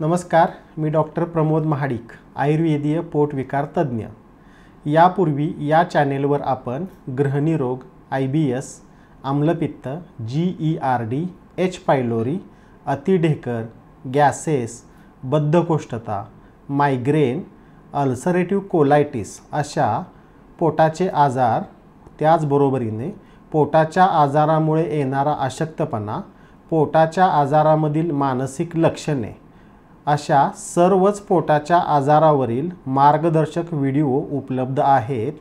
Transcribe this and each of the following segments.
नमस्कार, मी डॉक्टर प्रमोद महाडिक, आयुर्वेदीय पोटविकार तज्ज्ञ। यापूर्वी या चॅनेलवर आपण गृहिणी रोग, IBS, आम्लपित्त, GERD, H पायलोरी, अतिढेकर, गॅसेस, बद्धकोष्ठता, मायग्रेन, अल्सरेटिव्ह कोलायटिस अशा पोटाचे आजार, त्याचबरोबरीने पोटाच्या आजारामुळे येणारा अशक्तपणा, पोटाच्या आजारामधील मानसिक लक्षणे अशा सर्वच पोटाच्या आजारावरील मार्गदर्शक व्हिडिओ उपलब्ध आहेत।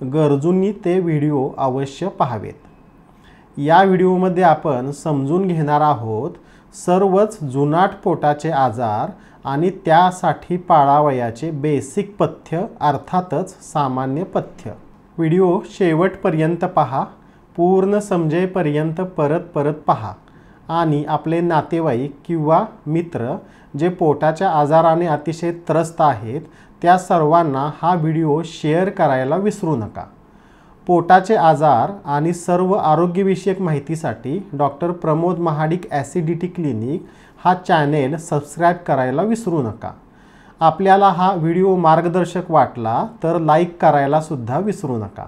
गरजूंनी ते व्हिडिओ अवश्य पाहावेत। या व्हिडिओमध्ये आपण समजून घेणार आहोत सर्वच जुनाट पोटाचे आजार आणि त्यासाठी पाळावयाचे बेसिक पथ्य, अर्थातच सामान्य पथ्य। व्हिडिओ शेवटपर्यंत पहा, पूर्ण समजेपर्यंत परत पहा आणि आपले नातेवाईक किंवा मित्र जे पोटाच्या आजाराने अतिशय त्रस्त आहेत त्या सर्वांना हा व्हिडिओ शेअर करायला विसरू नका। पोटाचे आजार आणि सर्व आरोग्यविषयक माहितीसाठी doctor Pramod Mahadik acidity clinic हा चॅनेल सबस्क्राईब करायला विसरू नका। आपल्याला हा व्हिडिओ मार्गदर्शक वाटला तर लाईक करायला सुद्धा विसरू नका।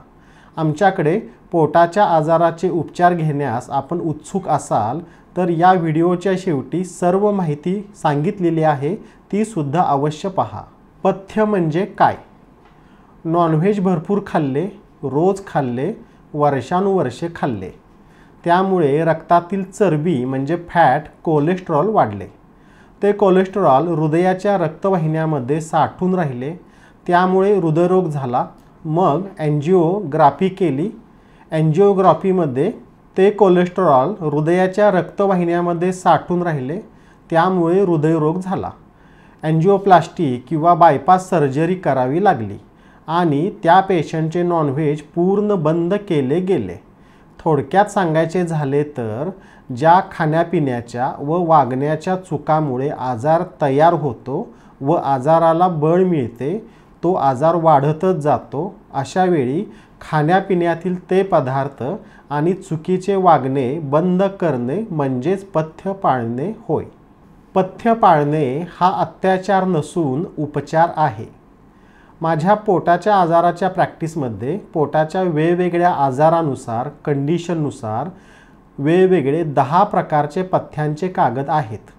आमच्याकडे पोटाच्या आजाराचे उपचार घेण्यास आपण उत्सुक असाल तर या व्हिडिओच्या शेवटी सर्व माहिती सांगितलेली आहे, ती सुद्धा अवश्य पहा। पथ्य म्हणजे काय? नॉनव्हेज भरपूर खाल्ले, रोज खाल्ले, वर्षानुवर्षे खाल्ले, त्यामुळे रक्तातील चरबी म्हणजे फॅट, कोलेस्ट्रॉल वाढले। ते कोलेस्ट्रॉल हृदयाच्या रक्तवाहिन्यामध्ये साठून राहिले, त्यामुळे हृदयरोग झाला। मग एंजिओग्राफी केली, एंजिओग्राफीमध्ये ते कोलेस्ट्रॉल हृदयाच्या रक्तवाहिन्यामध्ये साठून राहिले, त्यामुळे हृदयरोग झाला। एंजिओप्लास्टी किंवा बायपास सर्जरी करावी लागली आणि त्या पेशंटचे नॉनव्हेज पूर्ण बंद केले गेले। थोडक्यात सांगायचे झाले तर ज्या खाण्यापिण्याच्या व वागण्याच्या चुकामुळे आजार तयार होतो व आजाराला बळ मिळते, तो आजार वाढतच जातो। अशा वेळी खाण्यापिण्यातील ते पदार्थ आणि चुकीचे वागणे बंद करणे म्हणजेच पथ्य पाळणे होय। पथ्य पाळणे हा अत्याचार नसून उपचार आहे। माझ्या पोटाच्या आजाराच्या प्रॅक्टिसमध्ये पोटाच्या वेगवेगळ्या आजारानुसार, कंडिशननुसार वेगवेगळे 10 प्रकारचे पथ्यांचे कागद आहेत।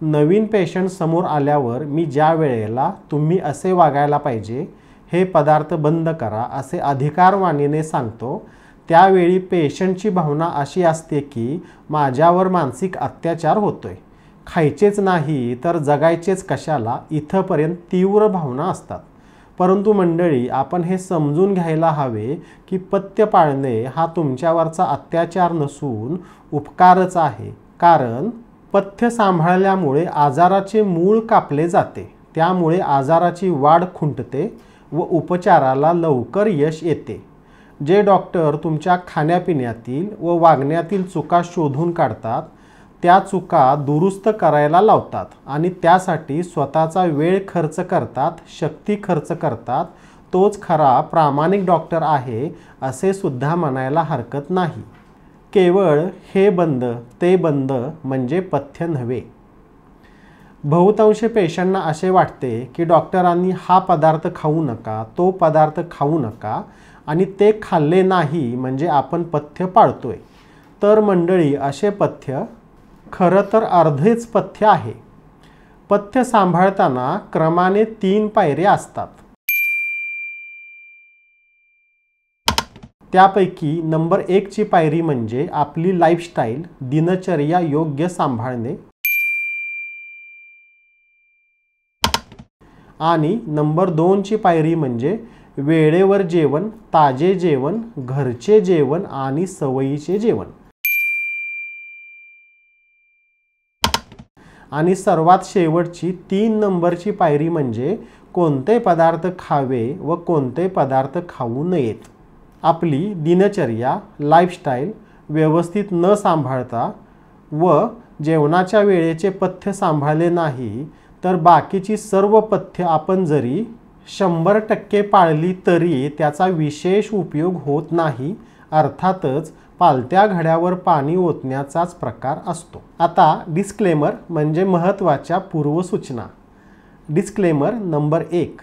नवीन पेशंट समोर आल्यावर मी ज्या वेळेला तुम्ही असे वागायला पाहिजे, हे पदार्थ बंद करा असे अधिकारवाणीने सांगतो, त्यावेळी पेशंटची भावना अशी असते की माझ्यावर मानसिक अत्याचार होतोय, खायचेच नाही तर जगायचेच कशाला, इथपर्यंत तीव्र भावना असतात। परंतु मंडळी, आपण हे समजून घ्यायला हवे की पथ्य पाळणे हा तुमच्यावरचा अत्याचार नसून उपकारच आहे। कारण पथ्य सांभाळल्यामुळे आजाराचे मूळ कापले जाते, त्यामुळे आजाराची वाढ खुंटते व उपचाराला लवकर यश येते। जे डॉक्टर तुमच्या खाण्यापिण्यातील व वागण्यातील चुका शोधून काढतात, त्या चुका दुरुस्त करायला लावतात आणि त्यासाठी स्वतःचा वेळ खर्च करतात, शक्ती खर्च करतात, तोच खरा प्रामाणिक डॉक्टर आहे असे सुद्धा म्हणायला हरकत नाही। केवळ हे बंद ते बंद म्हणजे पथ्य नव्हे। बहुतांश पेशंटना असे वाटते की डॉक्टरांनी हा पदार्थ खाऊ नका, तो पदार्थ खाऊ नका आणि ते खाल्ले नाही म्हणजे आपण पथ्य पाळतोय। तर मंडळी, असे पथ्य खरं तर अर्धेच पथ्य आहे। पथ्य सांभाळताना क्रमाने 3 पायऱ्या असतात। त्यापैकी नंबर 1 ची पायरी म्हणजे आपली लाईफस्टाईल, दिनचर्या योग्य सांभाळणे आणि नंबर 2 ची पायरी म्हणजे वेळेवर जेवण, ताजे जेवण, घरचे जेवण आणि सवयीचे जेवण। आणि सर्वात शेवटची 3 नंबरची पायरी म्हणजे कोणते पदार्थ खावे व कोणते पदार्थ खाऊ नयेत। आपली दिनचर्या, लाईफस्टाईल व्यवस्थित न सांभाळता व जेवणाच्या वेळेचे पथ्य सांभाळले नाही तर बाकीची सर्व पथ्य आपण जरी 100% पाळली तरी त्याचा विशेष उपयोग होत नाही। अर्थातच पालत्या घड्यावर पाणी ओतण्याचाच प्रकार असतो। आता डिस्क्लेमर म्हणजे महत्त्वाच्या पूर्वसूचना। डिस्क्लेमर नंबर 1,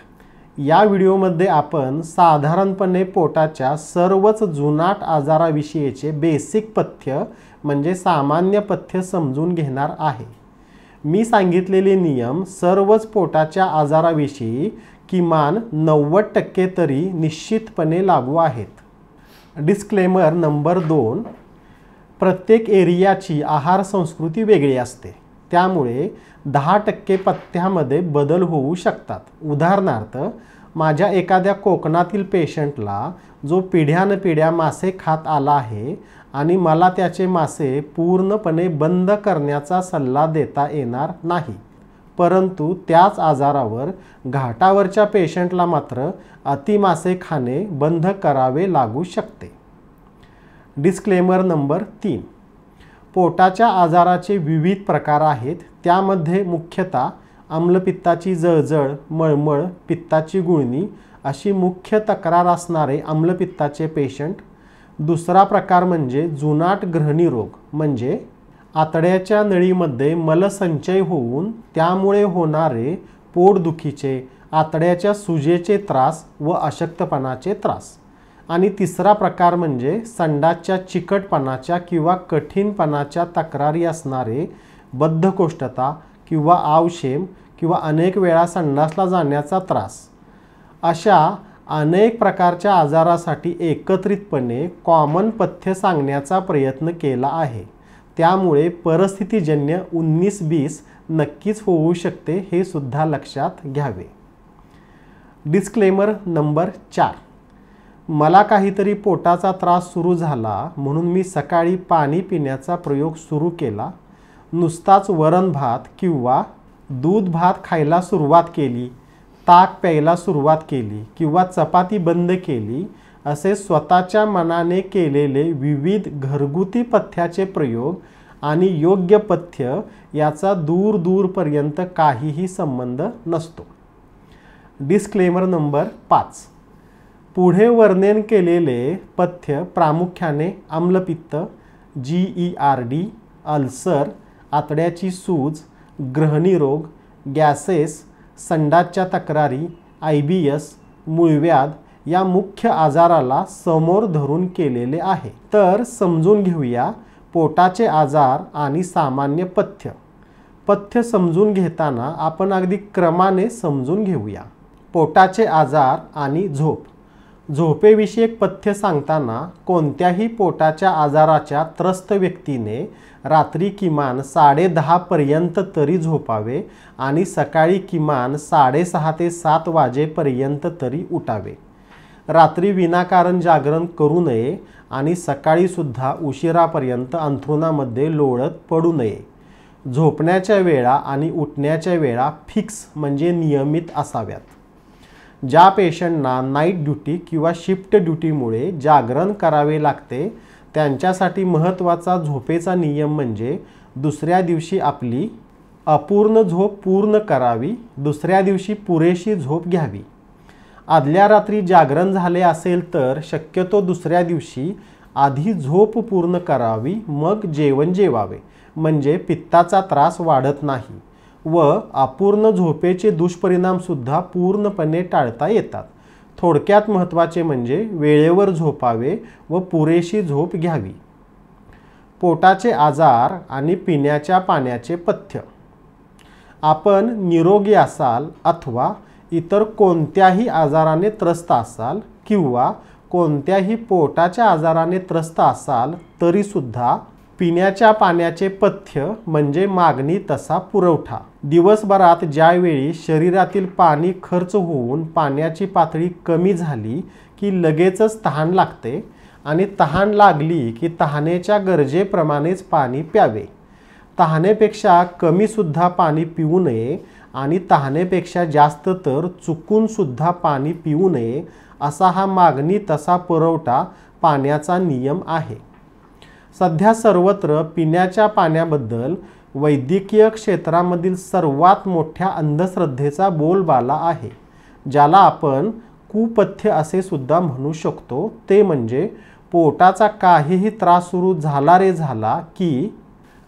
या व्हिडिओमध्ये आपण साधारणपणे पोटाच्या सर्वच जुनाट आजाराविषयीचे बेसिक पथ्य म्हणजे सामान्य पथ्य समजून घेणार आहे। मी सांगितलेले नियम सर्वच पोटाच्या आजाराविषयी किमान 90% तरी निश्चितपणे लागू आहेत। डिस्क्लेमर नंबर 2, प्रत्येक एरियाची आहार संस्कृती वेगळी असते, त्यामुळे 10% पथ्यामध्ये बदल होऊ शकतात। उदाहरणार्थ, माझ्या एखाद्या कोकणातील पेशंटला जो पिढ्यानपिढ्या मासे खात आला आहे आणि मला त्याचे मासे पूर्णपणे बंद करण्याचा सल्ला देता येणार नाही, परंतु त्याच आजारावर घाटावरच्या पेशंटला मात्र अति मासे खाणे बंद करावे लागू शकते। डिस्क्लेमर नंबर 3, पोटाच्या आजाराचे विविध प्रकार आहेत, त्यामध्ये मुख्यतः आम्लपित्ताची जळजळ, मळमळ, पित्ताची गुळणी अशी मुख्य तक्रार असणारे आम्लपित्ताचे पेशंट। दुसरा प्रकार म्हणजे जुनाट ग्रहणी रोग, म्हणजे आतड्याच्या नळीमध्ये मलसंचय होऊन त्यामुळे होणारे पोटदुखीचे, आतड्याच्या सुजेचे त्रास व अशक्तपणाचे त्रास। आणि तिसरा प्रकार म्हणजे संडासच्या चिकटपणाच्या किंवा कठीणपणाच्या तक्रारी असणारे बद्धकोष्ठता किंवा आवशेम किंवा अनेक वेळा संडासला जाण्याचा त्रास। अशा अनेक प्रकारच्या आजारासाठी एकत्रितपणे कॉमन पथ्य सांगण्याचा प्रयत्न केला आहे, त्यामुळे परिस्थितीजन्य 19-20 नक्कीच होऊ शकते, हे सुद्धा लक्षात घ्यावे। डिस्क्लेमर नंबर 4, मला काहीतरी पोटाचा त्रास सुरू झाला म्हणून मी सकाळी पाणी पिण्याचा प्रयोग सुरू केला, नुसताच वरण भात किंवा दूध भात खायला सुरुवात केली, ताक प्यायला सुरुवात केली किंवा चपाती बंद केली, असे स्वतःच्या मनाने केलेले विविध घरगुती पथ्याचे प्रयोग आणि योग्य पथ्य याचा दूरपर्यंत काहीही संबंध नसतो। डिस्क्लेमर नंबर 5, पुढे वर्णन केलेले पथ्य प्रामुख्याने आम्लपित्त, GERD, अल्सर, आतड्याची सूज, ग्रहणी रोग, गॅसेस, संडासच्या तक्रारी, IBS, मूळव्याध या मुख्य आजाराला समोर धरून केलेले आहे। तर समजून घेऊया पोटाचे आजार आणि सामान्य पथ्य। पथ्य समजून घेताना आपण अगदी क्रमाने समजून घेऊया। पोटाचे आजार आणि झोप। झोपेविषयक पथ्य सांगताना कोणत्याही पोटाच्या आजाराच्या त्रस्त व्यक्तीने रात्री किमान 10:30 पर्यंत तरी झोपावे आणि सकाळी किमान 6:30 ते 7 वाजेपर्यंत तरी उठावे। रात्री विनाकारण जागरण करू नये आणि सकाळी सुद्धा उशिरापर्यंत अंथरुणामध्ये लोळत पडू नये। झोपण्याच्या वेळा आणि उठण्याच्या वेळा फिक्स म्हणजे नियमित असाव्यात। ज्या पेशंटना नाईट ड्यूटी किंवा शिफ्ट ड्यूटीमुळे जागरण करावे लागते त्यांच्यासाठी महत्त्वाचा झोपेचा नियम म्हणजे दुसऱ्या दिवशी आपली अपूर्ण झोप पूर्ण करावी, दुसऱ्या दिवशी पुरेशी झोप घ्यावी। आदल्या रात्री जागरण झाले असेल तर शक्यतो दुसऱ्या दिवशी आधी झोप पूर्ण करावी, मग जेवण जेवावे, म्हणजे पित्ताचा त्रास वाढत नाही व अपूर्ण झोपेचे दुष्परिणाम सुद्धा पूर्णपणे टाळता येतात। थोडक्यात महत्त्वाचे म्हणजे वेळेवर झोपावे व पुरेशी झोप घ्यावी। पोटाचे आजार आणि पिण्याच्या पाण्याचे पथ्य। आपण निरोगी असाल अथवा इतर कोणत्याही आजाराने त्रस्त असाल किंवा कोणत्याही पोटाच्या आजाराने त्रस्त असाल तरी सुद्धा पिण्याच्या पाण्याचे पथ्य म्हणजे मागणी तसा पुरवठा। दिवसभरात ज्यावेळी शरीरातील पाणी खर्च होऊन पाण्याची पातळी कमी झाली की लगेचच तहान लागते आणि तहान लागली की तहानेच्या गरजेप्रमाणेच पाणी प्यावे। तहानेपेक्षा कमी सुद्धा पाणी पिऊ नये आणि तहानेपेक्षा जास्त तर चुकून सुद्धा पाणी पिऊ नये असा हा मागणी तसा पुरवठा पाण्याचा नियम आहे। सध्या सर्वत्र पिण्याच्या पाण्याबद्दल वैद्यकीय क्षेत्रामधील सर्वात मोठ्या अंधश्रद्धेचा बोलबाला आहे, ज्याला आपण कुपथ्य असे सुद्धा म्हणू शकतो। ते म्हणजे पोटाचा काहीही त्रास सुरू झाला रे झाला की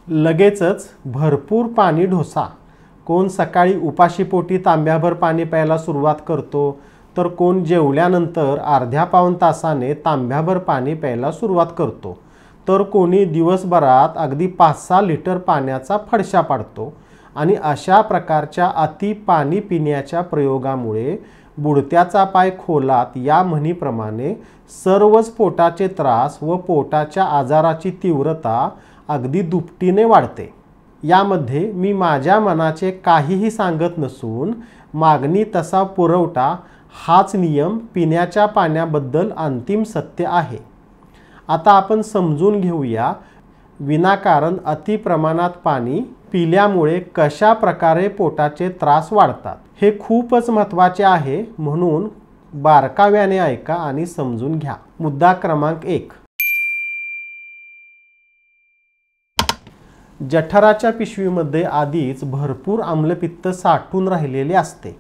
लगेचच भरपूर पाणी ढोसा. कोण सकाळी उपाशीपोटी तांब्याभर पाणी प्यायला सुरुवात करतो, तर कोण जेवल्यानंतर अर्ध्या पाऊण तासाने तांब्याभर पाणी प्यायला सुरुवात करतो, तर कोणी दिवसभरात अगदी 5-6 लिटर पाण्याचा फडशा पाडतो. आणि अशा प्रकारच्या अति पाणी पिण्याच्या प्रयोगामुळे बुडत्याचा पाय खोलात या म्हणीप्रमाणे सर्वच पोटाचे त्रास व पोटाच्या आजाराची तीव्रता अगदी दुपटीने वाढते. यामध्ये मी माझ्या मनाचे काहीही सांगत नसून मागणी तसा पुरवठा हाच नियम पिण्याच्या पाण्याबद्दल अंतिम सत्य आहे. आता आपण समजून घेऊया विनाकारण अति प्रमाणात पाणी पिल्यामुळे कशा प्रकारे पोटाचे त्रास वाढतात. हे खूपच महत्त्वाचे आहे, म्हणून बारकाव्याने ऐका आणि समजून घ्या. मुद्दा क्रमांक 1. जठराच्या पिशवीमध्ये आधीच भरपूर आम्लपित्त साठून राहिलेले असते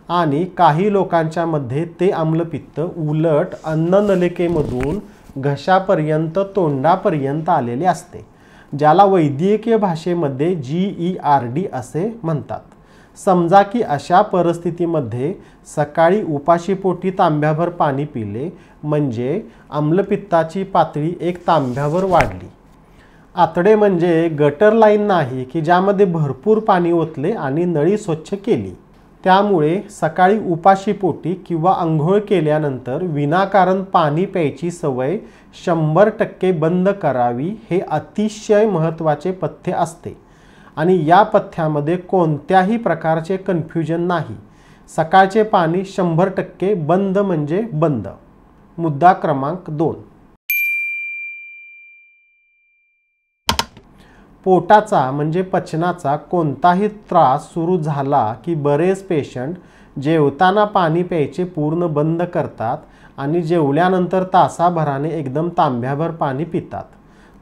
आणि काही लोकांच्या मध्ये ते आम्लपित्त उलट अन्ननलिकेमधून घशापर्यंत तोंडापर्यंत आलेले असते, ज्याला वैद्यकीय भाषेमध्ये GERD असे म्हणतात. समजा की अशा परिस्थितीमध्ये सकाळी उपाशीपोटी तांब्याभर पाणी पिले म्हणजे आम्लपित्ताची पातळी 1 तांब्यावर वाढली. आतडे म्हणजे गटर लाईन नाही की ज्यामध्ये भरपूर पाणी ओतले आणि नळी स्वच्छ केली. त्यामुळे सकाळी उपाशीपोटी किंवा अंघोळ केल्यानंतर विनाकारण पाणी प्यायची सवय 100% बंद करावी. हे अतिशय महत्त्वाचे पथ्य असते आणि या पथ्यामध्ये कोणत्याही प्रकारचे कन्फ्युजन नाही. सकाळचे पाणी 100% बंद म्हणजे बंद. मुद्दा क्रमांक 2. पोटाचा म्हणजे पचनाचा कोणताही त्रास सुरू झाला की बरेच पेशंट जेवताना पाणी प्यायचे पूर्ण बंद करतात आणि जेवल्यानंतर तासाभराने एकदम तांब्याभर पाणी पितात.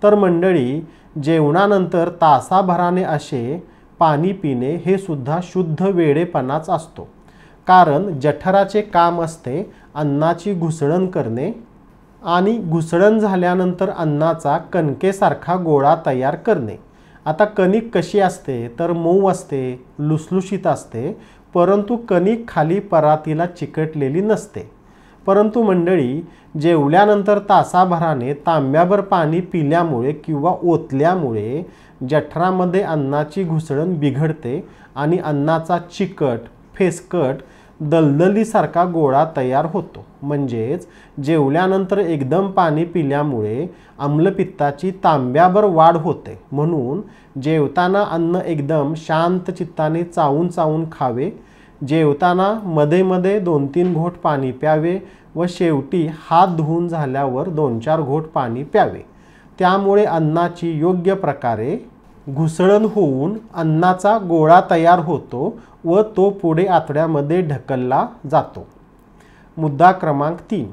तर मंडळी, जेवणानंतर तासाभराने असे पाणी पिणे हे सुद्धा शुद्ध वेडेपणाच असतो. कारण जठराचे काम असते अन्नाची घुसळण करणे आणि घुसळण झाल्यानंतर अन्नाचा कणकेसारखा गोळा तयार करणे. आता कणिक कशी असते तर मऊ असते, लुसलुशीत असते, परंतु कणिक खाली परातीला चिकटलेली नसते. परंतु मंडळी, जेवल्यानंतर तासाभराने तांब्याभर पाणी पिल्यामुळे किंवा ओतल्यामुळे जठरामध्ये अन्नाची घुसळण बिघडते आणि अन्नाचा चिकट, फेसकट, दलदलीसारखा गोळा तयार होतो. म्हणजेच जेवल्यानंतर एकदम पाणी पिल्यामुळे आम्लपित्ताची तांब्याभर वाढ होते. म्हणून जेवताना अन्न एकदम शांत चित्ताने चावून चावून खावे. जेवताना मध्ये मध्ये 2-3 घोट पाणी प्यावे व शेवटी हात धुवून झाल्यावर 2-4 घोट पाणी प्यावे. त्यामुळे अन्नाची योग्य प्रकारे घुसळण होऊन अन्नाचा गोळा तयार होतो व तो पुढे आतड्यामध्ये ढकलला जातो. मुद्दा क्रमांक 3.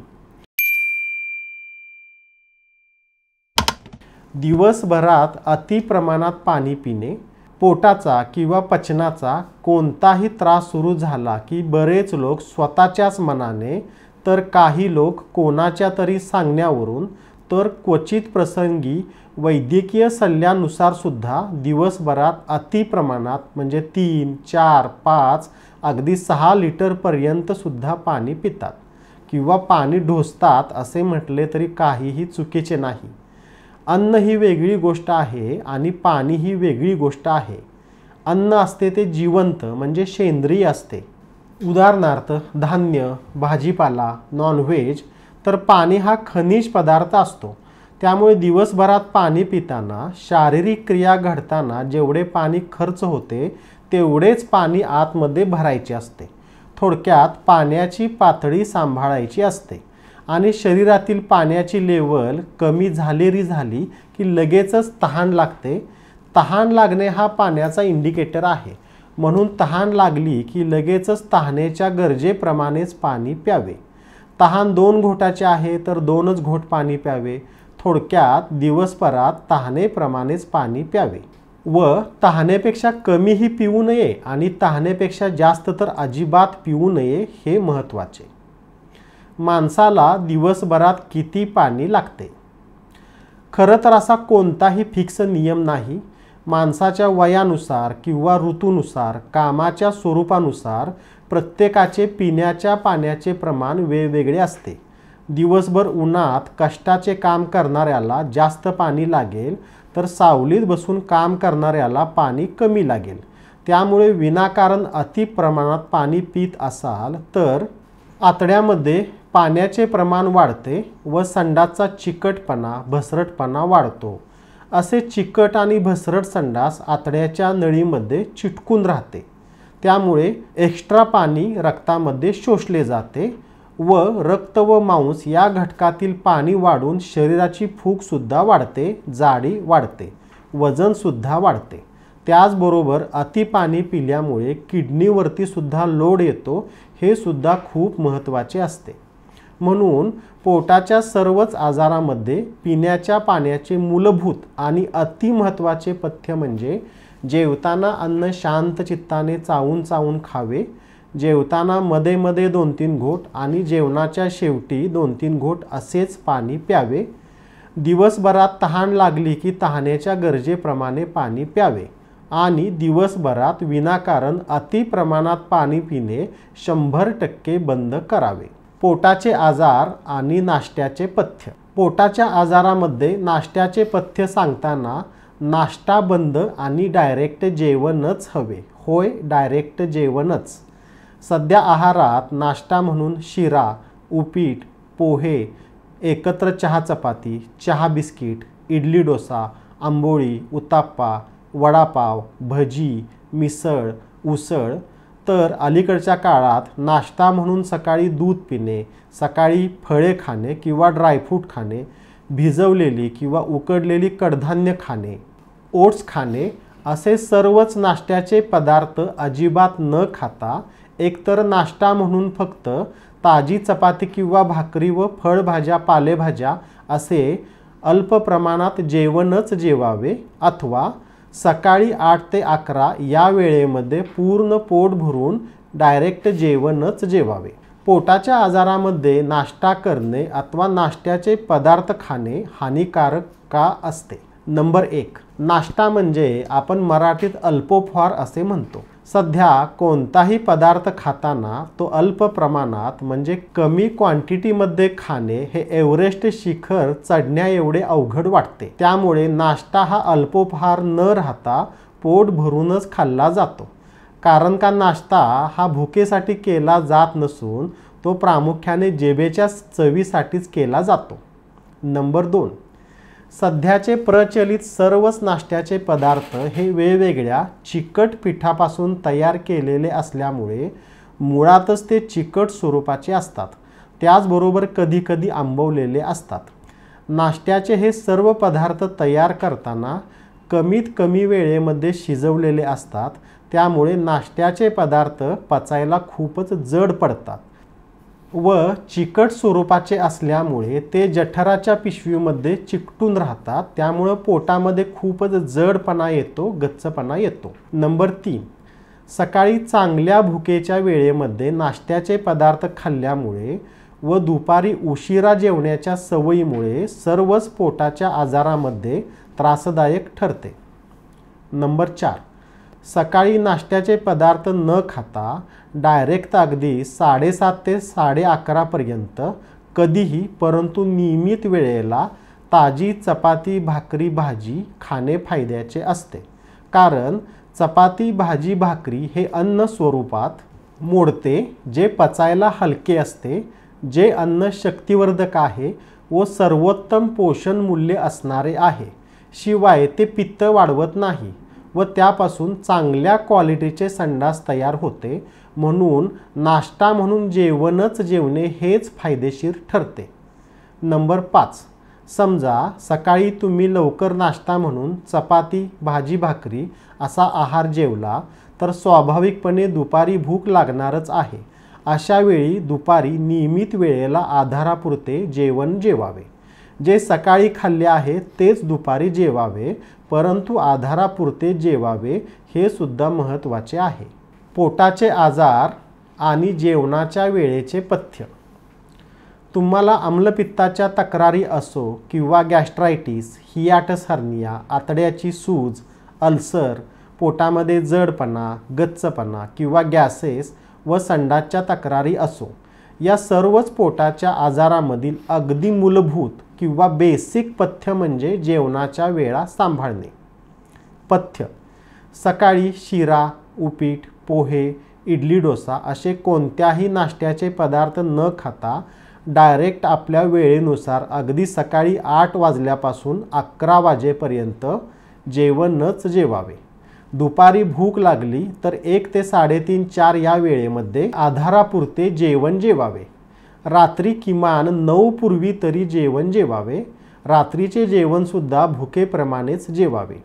दिवसभरात अति प्रमाणात पाणी पिणे. पोटाचा किंवा पचनाचा कोणताही त्रास सुरू झाला की बरेच लोक स्वतःच्याच मनाने, तर काही लोक कोणाच्या तरी सांगण्यावरून, तर क्वचित प्रसंगी वैद्यकीय सल्ल्यानुसार सुद्धा दिवसभरात अति प्रमाणात म्हणजे 3, 4, 5 अगदी 6 लिटरपर्यंत सुद्धा पाणी पितात किंवा पाणी ढोसतात असे म्हटले तरी काहीही चुकीचे नाही. अन्न ही वेगळी गोष्ट आहे आणि पाणी ही वेगळी गोष्ट आहे. अन्न असते ते जिवंत म्हणजे सेंद्रिय असते. उदाहरणार्थ धान्य, भाजीपाला, नॉनव्हेज. तर पाणी हा खनिज पदार्थ असतो. त्यामुळे दिवसभरात पाणी पिताना, शारीरिक क्रिया घडताना जेवढे पाणी खर्च होते तेवढेच पाणी आतमध्ये भरायचे असते. थोडक्यात पाण्याची पातळी सांभाळायची असते आणि शरीरातील पाण्याची लेवल कमी झाली की लगेचच तहान लागते. तहान लागणे हा पाण्याचा इंडिकेटर आहे. म्हणून तहान लागली की लगेचच तहानेच्या गरजेप्रमाणेच पाणी प्यावे. तहान 2 घोटाचे आहे तर 2च घोट पाणी प्यावे. थोडक्यात दिवसभरात तहानेप्रमाणेच पाणी प्यावे व तहानेपेक्षा कमीही पिऊ नये आणि तहानेपेक्षा जास्त तर अजिबात पिऊ नये, हे महत्त्वाचे. माणसाला दिवसभरात किती पाणी लागते? खरं तर असा कोणताही फिक्स नियम नाही. माणसाच्या वयानुसार किंवा ऋतूनुसार, कामाच्या स्वरूपानुसार प्रत्येकाचे पिण्याच्या पाण्याचे प्रमाण वेगवेगळे असते. दिवसभर उन्हात कष्टाचे काम करणाऱ्याला जास्त पाणी लागेल, तर सावलीत बसून काम करणाऱ्याला पाणी कमी लागेल. त्यामुळे विनाकारण अति प्रमाणात पाणी पीत असाल तर आतड्यामध्ये पाण्याचे प्रमाण वाढते व संडासचा चिकटपणा, भसरटपणा वाढतो. असे चिकट आणि भसरट संडास आतड्याच्या नळीमध्ये चिटकून राहते. त्यामुळे एक्स्ट्रा पाणी रक्तामध्ये शोषले जाते व रक्त व मांस या घटकातील पाणी वाढून शरीराची फूगसुद्धा वाढते, जाडी वाढते, वजनसुद्धा वाढते. त्याचबरोबर अति पाणी पिल्यामुळे किडनीवरती सुद्धा लोड येतो, हे सुद्धा खूप महत्त्वाचे असते. म्हणून पोटाच्या सर्वच आजारामध्ये पिण्याच्या पाण्याचे मूलभूत आणि अति महत्त्वाचे पथ्य म्हणजे जेवताना अन्न शांत चित्ताने चावून चावून खावे, जेवताना मध्ये मध्ये 2-3 घोट आणि जेवणाच्या शेवटी 2-3 घोट असेच पाणी प्यावे. दिवसभरात तहान लागली की तहानेच्या गरजेप्रमाणे पाणी प्यावे आणि दिवसभरात विनाकारण अति प्रमाणात पाणी पिणे 100% बंद करावे. पोटाचे आजार आणि नाश्त्याचे पथ्य. पोटाच्या आजारामध्ये नाश्त्याचे पथ्य सांगताना नाश्ता बंद आणि डायरेक्ट जेवणच हवे. होय, डायरेक्ट जेवणच. सध्या आहारात नाश्ता म्हणून शिरा, उपीट, पोहे, एकत्र चहा चपाती, चहा बिस्किट, इडली डोसा, आंबोळी, उत्ताप्पा, वडापाव, भजी, मिसळ, उसळ. तर अलीकडच्या काळात नाश्ता म्हणून सकाळी दूध पिणे, सकाळी फळे खाणे किंवा ड्रायफ्रूट खाणे, भिजवलेली किंवा उकडलेली कडधान्य खाणे, ओट्स खाणे असे सर्वच नाश्त्याचे पदार्थ अजिबात न खाता एकतर नाश्ता म्हणून फक्त ताजी चपाती किंवा भाकरी व फळभाज्या, पालेभाज्या असे अल्प प्रमाणात जेवणच जेवावे अथवा सकाळी 8 ते 11 या वेळेमध्ये पूर्ण पोट भरून डायरेक्ट जेवणच जेवावे. पोटाच्या आजारामध्ये नाश्ता करणे अथवा नाश्त्याचे पदार्थ खाणे हानिकारक का असते? नंबर 1. नाश्ता म्हणजे आपण मराठीत अल्पोपहार असे म्हणतो. सध्या कोणताही पदार्थ खाताना तो अल्प प्रमाणात म्हणजे कमी क्वांटिटीमध्ये खाणे हे एव्हरेस्ट शिखर चढण्या एवढे अवघड वाटते. त्यामुळे नाश्ता हा अल्पोपहार न राहता पोट भरूनच खाल्ला जातो. कारण का नाश्ता हा भुकेसाठी केला जात नसून तो प्रामुख्याने जेबेच्या चवीसाठीच केला जातो. नंबर 2. सध्याचे प्रचलित सर्वच नाश्त्याचे पदार्थ हे वेगवेगळ्या चिकट पिठापासून तयार केलेले असल्यामुळे मुळातच ते चिकट स्वरूपाचे असतात. त्याचबरोबर कधीकधी आंबवलेले असतात. नाश्त्याचे हे सर्व पदार्थ तयार करताना कमीत कमी वेळेमध्ये शिजवलेले असतात. त्यामुळे नाश्त्याचे पदार्थ पचायला खूपच जड पडतात व चिकट स्वरूपाचे असल्यामुळे ते जठराच्या पिशवीमध्ये चिकटून राहतात. त्यामुळे पोटामध्ये खूपच जडपणा येतो, गच्चपणा येतो. नंबर 3. सकाळी चांगल्या भुकेच्या वेळेमध्ये नाश्त्याचे पदार्थ खाल्ल्यामुळे व दुपारी उशिरा जेवण्याच्या सवयीमुळे सर्वच पोटाच्या आजारामध्ये त्रासदायक ठरते. नंबर 4. सकाळी नाश्त्याचे पदार्थ न खाता डायरेक्ट अगदी 7:30 ते 11:30 पर्यंत कधीही परंतु नियमित वेळेला ताजी चपाती, भाकरी, भाजी खाणे फायद्याचे असते. कारण चपाती, भाजी, भाकरी हे अन्न स्वरूपात मोडते, जे पचायला हलके असते, जे अन्न शक्तिवर्धक आहे व सर्वोत्तम पोषण मूल्य असणारे आहे. शिवाय ते पित्त वाढवत नाही व त्यापासून चांगल्या क्वालिटीचे संडास तयार होते. म्हणून नाश्ता म्हणून जेवणच जेवणे हेच फायदेशीर ठरते. नंबर 5. समजा सकाळी तुम्ही लवकर नाश्ता म्हणून चपाती, भाजी, भाकरी असा आहार जेवला तर स्वाभाविकपणे दुपारी भूक लागणारच आहे. अशा वेळी दुपारी नियमित वेळेला आधारापुरते जेवण जेवावे. जे सकाळी खाल्ले आहे तेच दुपारी जेवावे, परंतु आधारापुरते जेवावे हे सुद्धा महत्त्वाचे आहे. पोटाचे आजार आणि जेवणाच्या वेळेचे पथ्य. तुम्हाला आम्लपित्ताच्या तक्रारी असो किंवा गॅस्ट्रायटिस, हियाटस हर्निया, आतड्याची सूज, अल्सर, पोटामध्ये जडपणा, गच्चपणा किंवा गॅसेस व संडासच्या तक्रारी असो, या सर्वच पोटाच्या आजारामधील अगदी मूलभूत किंवा बेसिक पथ्य म्हणजे जेवणाच्या वेळा सांभाळणे. पथ्य: सकाळी शिरा, उपीट, पोहे, इडली, डोसा असे कोणत्याही नाश्त्याचे पदार्थ न खाता डायरेक्ट आपल्या वेळेनुसार अगदी सकाळी 8 वाजल्यापासून 11 वाजेपर्यंत जेवणच जेवावे. दुपारी भूक लागली तर 1 ते 3:30-4 या वेळेमध्ये आधारापुरते जेवण जेवावे. रात्री किमान 9 पूर्वी तरी जेवण जेवावे. रात्रीचे जेवणसुद्धा भुकेप्रमाणेच जेवावे.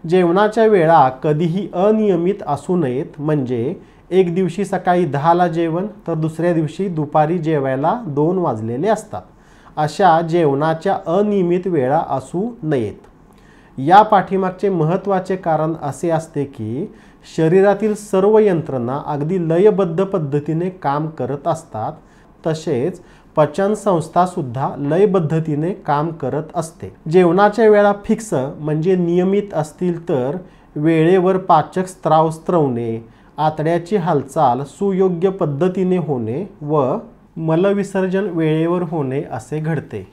जेवणाच्या वेळा कधीही अनियमित असू नयेत. म्हणजे एक दिवशी सकाळी 10ला जेवण तर दुसऱ्या दिवशी दुपारी जेवायला 2 वाजलेले असतात. अशा जेवणाच्या अनियमित वेळा असू नयेत. या पाठीमागचे महत्त्वाचे कारण असे असते की शरीरातील सर्व यंत्रणा अगदी लयबद्ध पद्धतीने काम करत असतात. तसेच पचनसंस्थासुद्धा लयबद्धतीने काम करत असते. जेवणाच्या वेळा फिक्स म्हणजे नियमित असतील तर वेळेवर पाचक स्त्राव स्त्रवणे, आतड्याची हालचाल सुयोग्य पद्धतीने होणे व मलविसर्जन वेळेवर होणे असे घडते.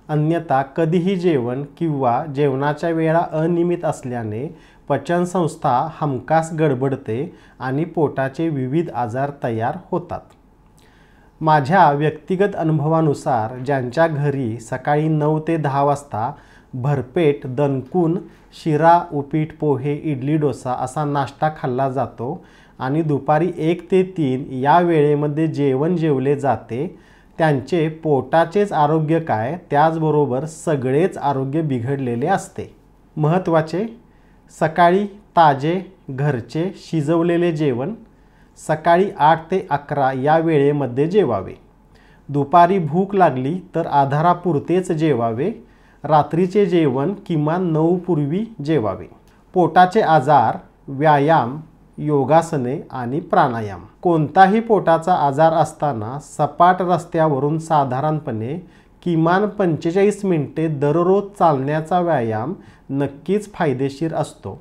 अन्यथा कधीही जेवण किंवा जेवणाच्या वेळा अनियमित असल्याने पचनसंस्था हमखास गडबडते आणि पोटाचे विविध आजार तयार होतात. माझ्या व्यक्तिगत अनुभवानुसार ज्यांच्या घरी सकाळी 9 ते 10 वाजता भरपेट दणकून शिरा, उपीट, पोहे, इडली, डोसा असा नाश्ता खाल्ला जातो आणि दुपारी 1 ते 3 या वेळेमध्ये जेवण जेवले जाते, त्यांचे पोटाचेच आरोग्य काय त्याचबरोबर सगळेच आरोग्य बिघडलेले असते. महत्त्वाचे: सकाळी ताजे घरचे शिजवलेले जेवण सकाळी 8 ते 11 या वेळेमध्ये जेवावे. दुपारी भूक लागली तर आधारापुरतेच जेवावे. रात्रीचे जेवण किमान 9 पूर्वी जेवावे. पोटाचे आजार: व्यायाम, योगासने आणि प्राणायाम. कोणताही पोटाचा आजार असताना सपाट रस्त्यावरून साधारणपणे किमान 45 मिनिटे दररोज चालण्याचा व्यायाम नक्कीच फायदेशीर असतो.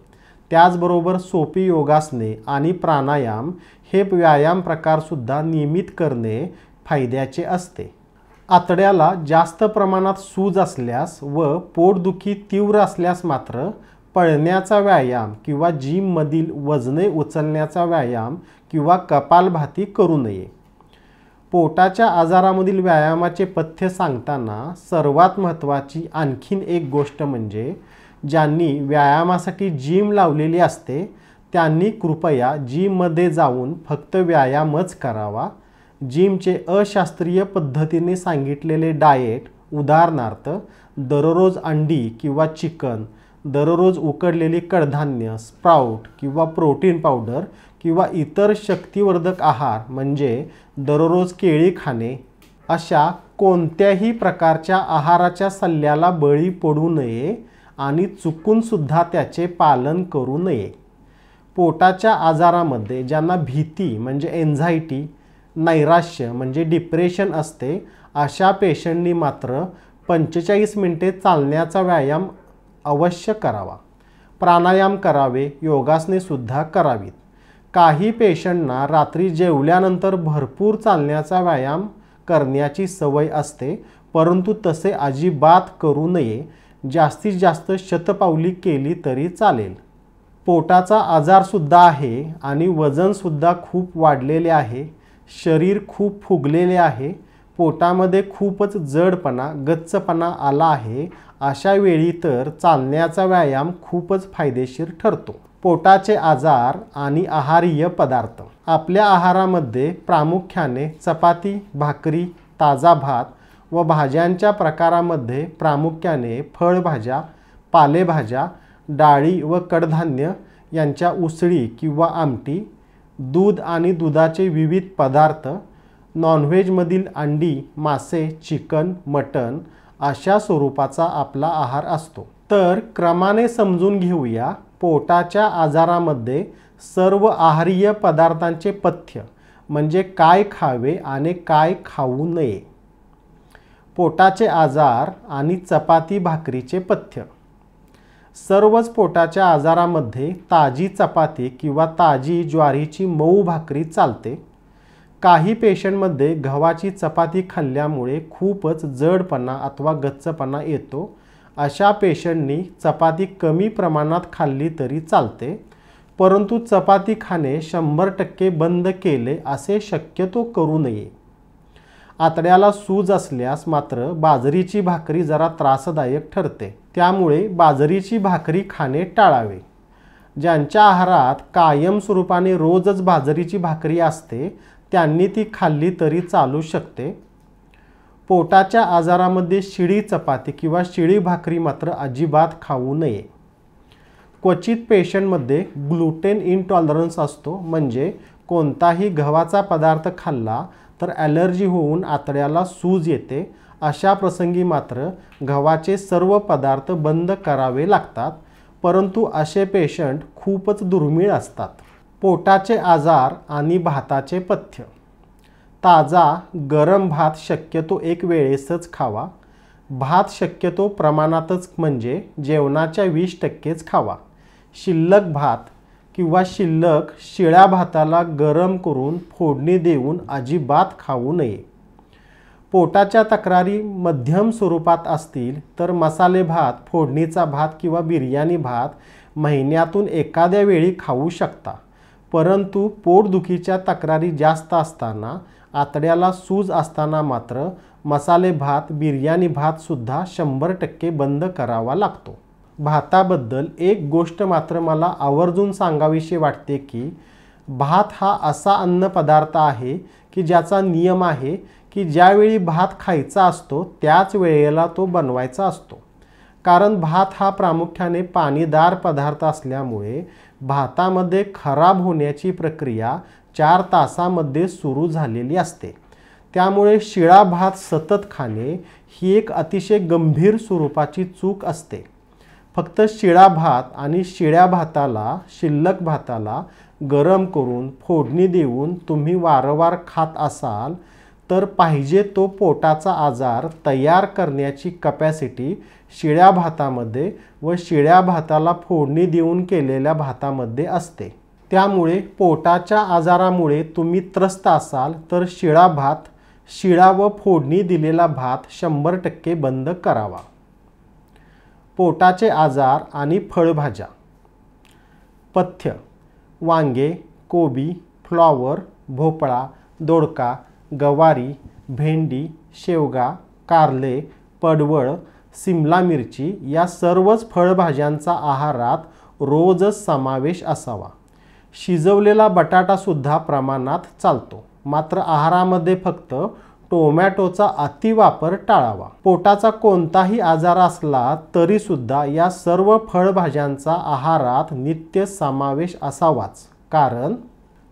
त्याचबरोबर सोपी योगासने आणि प्राणायाम हे व्यायाम प्रकारसुद्धा नियमित करणे फायद्याचे असते. आतड्याला जास्त प्रमाणात सूज असल्यास व पोटदुखी तीव्र असल्यास मात्र पळण्याचा व्यायाम किंवा जिममधील वजने उचलण्याचा व्यायाम किंवा कपालभाती करू नये. पोटाच्या आजारामधील व्यायामाचे पथ्य सांगताना सर्वात महत्त्वाची आणखीन एक गोष्ट म्हणजे ज्यांनी व्यायामासाठी जिम लावलेली असते त्यांनी कृपया जिममध्ये जाऊन फक्त व्यायामच करावा. जिमचे अशास्त्रीय पद्धतीने सांगितलेले डाएट, उदाहरणार्थ दररोज अंडी किंवा चिकन, दररोज उकडलेली कडधान्य, स्प्राउट किंवा प्रोटीन पावडर किंवा इतर शक्तिवर्धक आहार म्हणजे दररोज केळी खाणे, अशा कोणत्याही प्रकारच्या आहाराच्या सल्ल्याला बळी पडू नये आणि चुकूनसुद्धा त्याचे पालन करू नये. पोटाच्या आजारामध्ये ज्यांना भीती म्हणजे एन्झायटी, नैराश्य म्हणजे डिप्रेशन असते अशा पेशंटनी मात्र 45 मिनिटे चालण्याचा व्यायाम अवश्य करावा. प्राणायाम करावे, योगासनेसुद्धा करावीत. काही पेशंटना रात्री जेवल्यानंतर भरपूर चालण्याचा व्यायाम करण्याची सवय असते, परंतु तसे अजिबात करू नये. जास्तीत जास्त शतपावली केली तरी चालेल. पोटाचा आजारसुद्धा आहे आणि वजनसुद्धा खूप वाढलेले आहे. शरीर खूप फुगलेले आहे. पोटामध्ये खूपच जडपणा, गच्चपणा आला आहे. अशा वेळी तर चालण्याचा व्यायाम खूपच फायदेशीर ठरतो. पोटाचे आजार आणि आहारीय पदार्थ. आपल्या आहारामध्ये प्रामुख्याने चपाती, भाकरी, ताजा भात व भाज्यांच्या प्रकारामध्ये प्रामुख्याने फळभाज्या, पालेभाज्या, डाळी व कडधान्य यांच्या उसळी किंवा आमटी, दूध आणि दुधाचे विविध पदार्थ, नॉनव्हेजमधील अंडी, मासे, चिकन, मटण अशा स्वरूपाचा आपला आहार असतो. तर क्रमाने समजून घेऊया पोटाच्या आजारामध्ये सर्व आहारीय पदार्थांचे पथ्य म्हणजे काय खावे आणि काय खाऊ नये. पोटाचे आजार आणि चपाती भाकरीचे पथ्य. सर्वच पोटाच्या आजारामध्ये ताजी चपाती किंवा ताजी ज्वारीची मऊ भाकरी चालते. काही पेशंटमध्ये गव्हाची चपाती खाल्ल्यामुळे खूपच जडपणा अथवा गच्चपणा येतो. अशा पेशंटनी चपाती कमी प्रमाणात खाल्ली तरी चालते, परंतु चपाती खाणे 100% बंद केले असे शक्यतो करू नये. आतड्याला सूज असल्यास मात्र बाजरीची भाकरी जरा त्रासदायक ठरते, त्यामुळे बाजरीची भाकरी खाणे टाळावे. ज्यांच्या आहारात कायम स्वरूपाने रोजच बाजरीची भाकरी असते त्यांनी ती खाल्ली तरी चालू शकते. पोटाच्या आजारामध्ये शिळी चपाती किंवा शिळी भाकरी मात्र अजिबात खाऊ नये. क्वचित पेशंटमध्ये ग्लुटेन इंटॉलरन्स असतो, म्हणजे कोणताही गव्हाचा पदार्थ खाल्ला तर ॲलर्जी होऊन आतड्याला सूज येते. अशा प्रसंगी मात्र गव्हाचे सर्व पदार्थ बंद करावे लागतात, परंतु असे पेशंट खूपच दुर्मिळ असतात. पोटाचे आजार आणि भाताचे पथ्य. ताजा गरम भात शक्यतो एक वेळेसच खावा. भात शक्यतो प्रमाणातच, म्हणजे जेवणाच्या 20%च खावा. शिल्लक भात किंवा शिल्लक शिळ्या भाताला गरम करून फोडणी देऊन अजिबात खाऊ नये. पोटाच्या तक्रारी मध्यम स्वरूपात असतील तर मसाले भात, फोडणीचा भात किंवा बिर्याणी भात महिन्यातून एखाद्या वेळी खाऊ शकता. परंतु पोटदुखीच्या तक्रारी जास्त असताना, आतड्याला सूज असताना मात्र मसाले भात, बिर्याणी भातसुद्धा 100% बंद करावा लागतो. भाताबद्दल एक गोष्ट मात्र मला आवर्जून सांगावीशी वाटते की भात हा असा अन्नपदार्थ आहे की ज्याचा नियम आहे की ज्यावेळी भात खायचा असतो त्याच वेळेला तो बनवायचा असतो. कारण भात हा प्रामुख्याने पाणीदार पदार्थ असल्यामुळे भातामध्ये खराब होण्याची प्रक्रिया 4 तासामध्ये सुरू झालेली असते. त्यामुळे शिळा भात सतत खाणे ही एक अतिशय गंभीर स्वरूपाची चूक असते. फक्त शिळा भात आणि शिळ्या भाताला, शिल्लक भाताला गरम करून फोडणी देऊन तुम्ही वारंवार खात असाल तर पाहिजे तो पोटाचा आजार तयार करण्याची कपॅसिटी शिळ्या भातामध्ये व शिळ्या भाताला फोडणी देऊन केलेल्या भातामध्ये असते. त्यामुळे पोटाच्या आजारामुळे तुम्ही त्रस्त असाल तर शिळा भात, शिळा व फोडणी दिलेला भात 100% बंद करावा. पोटाचे आजार आणि फळभाज्या. पथ्य. वांगे, कोबी, फ्लॉवर, भोपळा, दोडका, गवारी, भेंडी, शेवगा, कारले, पडवळ, सिमला मिरची या सर्वच फळभाज्यांचा आहारात रोजच समावेश असावा. शिजवलेला बटाटासुद्धा प्रमाणात चालतो, मात्र आहारामध्ये फक्त टोमॅटोचा अतिवापर टाळावा. पोटाचा कोणताही आजार असला तरीसुद्धा या सर्व फळभाज्यांचा आहारात नित्य समावेश असावाच. कारण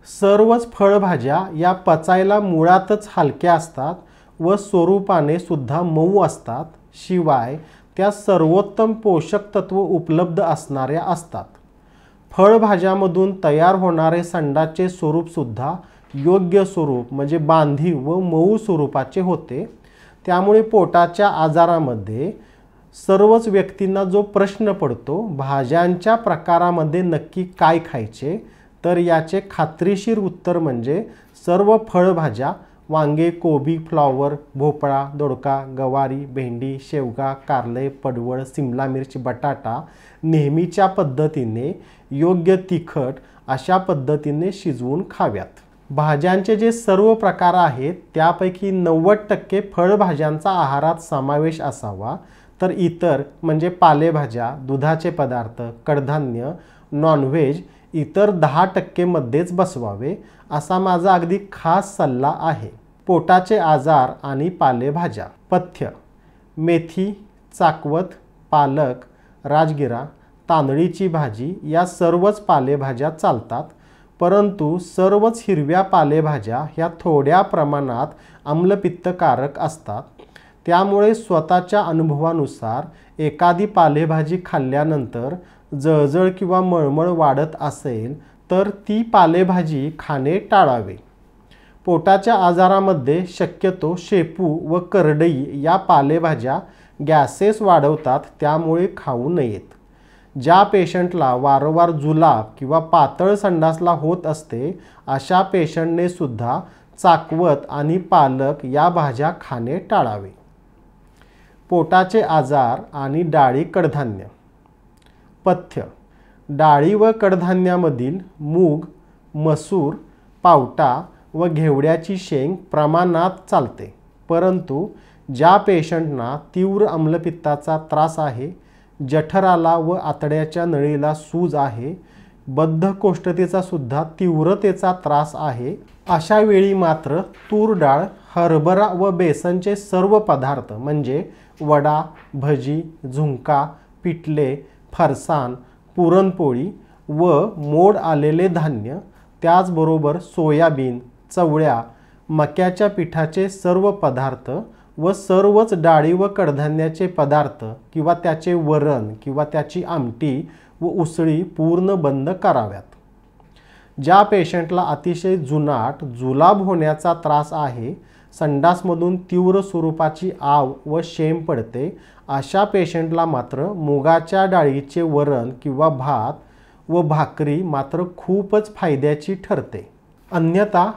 सर्वच फळभाज्या या पचायला मुळातच हलक्या असतात व स्वरूपाने सुद्धा मऊ असतात. शिवाय त्या सर्वोत्तम पोषक तत्व उपलब्ध असणाऱ्या असतात. फळभाज्यामधून तयार होणारे संडाचे स्वरूपसुद्धा योग्य स्वरूप, म्हणजे बांधीव व मऊ स्वरूपाचे होते. त्यामुळे पोटाच्या आजारामध्ये सर्वच व्यक्तींना जो प्रश्न पडतो, भाज्यांच्या प्रकारामध्ये नक्की काय खायचे, तर याचे खात्रीशीर उत्तर म्हणजे सर्व फळभाज्या, वांगे, कोबी, फ्लॉवर, भोपळा, दोडका, गवारी, भेंडी, शेवगा, कारले, पडवळ, सिमला मिरची, बटाटा नेहमीच्या पद्धतीने योग्य तिखट अशा पद्धतीने शिजवून खाव्यात. भाज्यांचे जे सर्व प्रकार आहेत त्यापैकी 90% फळभाज्यांचा आहारात समावेश असावा, तर इतर म्हणजे पालेभाज्या, दुधाचे पदार्थ, कडधान्य, नॉनव्हेज इतर 10% मध्येच बसवावे असा माझा अगदी खास सल्ला आहे. पोटाचे आजार आणि पालेभाज्या. पथ्य. मेथी, चाकवत, पालक, राजगिरा, तांदळीची भाजी या सर्वच पालेभाज्या चालतात. परंतु सर्वच हिरव्या पालेभाज्या ह्या थोड्या प्रमाणात आम्लपित्तकारक असतात. त्यामुळे स्वतःच्या अनुभवानुसार एखादी पालेभाजी खाल्ल्यानंतर जळजळ किंवा मळमळ वाढत असेल तर ती पालेभाजी खाणे टाळावे. पोटाच्या आजारामध्ये शक्यतो शेपू व करडई या पालेभाज्या गॅसेस वाढवतात, त्यामुळे खाऊ नयेत. ज्या पेशंटला वारंवार जुलाब किंवा पातळ संडासला होत असते अशा पेशंटने सुद्धा चाकवत आणि पालक या भाज्या खाणे टाळावे. पोटाचे आजार आणि डाळी कडधान्य. पथ्य. डाळी व कडधान्यामधील मूग, मसूर, पावटा व घेवड्याची शेंग प्रमाणात चालते. परंतु ज्या पेशंटना तीव्र आम्लपित्ताचा त्रास आहे, जठराला व आतड्याच्या नळीला सूज आहे, बद्धकोष्ठतेचा सुद्धा तीव्रतेचा त्रास आहे, अशा वेळी मात्र तूर डाळ, हरभरा व बेसनचे सर्व पदार्थ म्हणजे वडा, भजी, झुणका, पिठले, फरसाण, पुरणपोळी व मोड आलेले धान्य, त्याचबरोबर सोयाबीन, चवळ्या, मक्याच्या पिठाचे सर्व पदार्थ व सर्वच डाळी व कडधान्याचे पदार्थ किंवा त्याचे वरण किंवा त्याची आमटी व उसळी पूर्ण बंद कराव्यात. ज्या पेशंटला अतिशय जुनाट जुलाब होण्याचा त्रास आहे, संडासमधून तीव्र स्वरूपाची आव व शेम पडते, अशा पेशंटला मात्र मुगाच्या डाळीचे वरण किंवा भात व भाकरी मात्र खूपच फायद्याची ठरते. अन्यथा